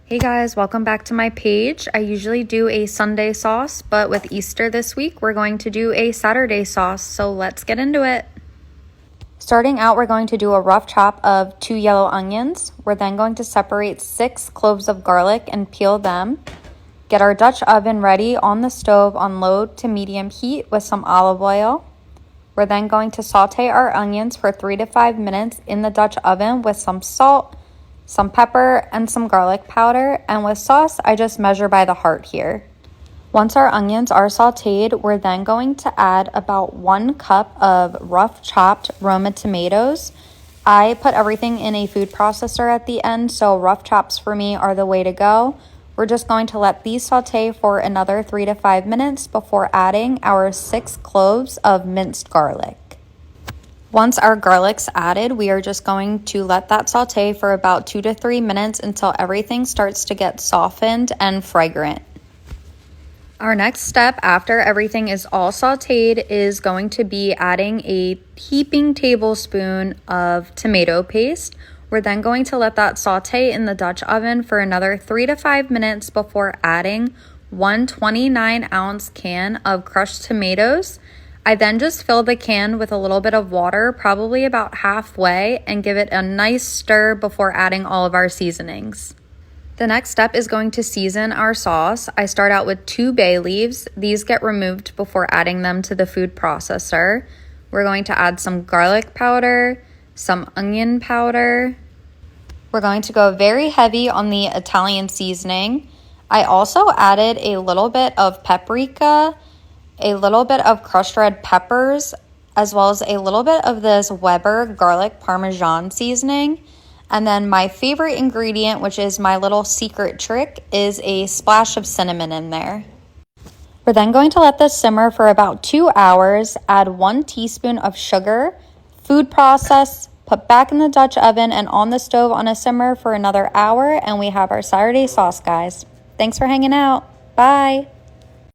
Hey guys, welcome back to my page. I usually do a Sunday sauce, but with Easter this week, we're going to do a Saturday sauce, so let's get into it. Starting out, we're going to do a rough chop of 2 yellow onions. We're then going to separate 6 cloves of garlic and peel them. Get our Dutch oven ready on the stove on low to medium heat with some olive oil. We're then going to saute our onions for 3 to 5 minutes in the Dutch oven with some salt, some pepper, and some garlic powder, and with sauce, I just measure by the heart here. Once our onions are sauteed, we're then going to add about 1 cup of rough chopped Roma tomatoes. I put everything in a food processor at the end, so rough chops for me are the way to go. We're just going to let these saute for another 3 to 5 minutes before adding our 6 cloves of minced garlic. Once our garlic's added, we are just going to let that saute for about 2 to 3 minutes until everything starts to get softened and fragrant. Our next step after everything is all sauteed is going to be adding a heaping tablespoon of tomato paste. We're then going to let that saute in the Dutch oven for another 3 to 5 minutes before adding 1 29-ounce can of crushed tomatoes. I then just fill the can with a little bit of water, probably about halfway, and give it a nice stir before adding all of our seasonings. The next step is going to season our sauce. I start out with 2 bay leaves. These get removed before adding them to the food processor. We're going to add some garlic powder, some onion powder. We're going to go very heavy on the Italian seasoning. I also added a little bit of paprika, a little bit of crushed red peppers, as well as a little bit of this Weber garlic parmesan seasoning. And then my favorite ingredient, which is my little secret trick, is a splash of cinnamon in there. We're then going to let this simmer for about 2 hours, add 1 teaspoon of sugar, food process, put back in the Dutch oven and on the stove on a simmer for another hour, and we have our Saturday sauce, guys. Thanks for hanging out. Bye.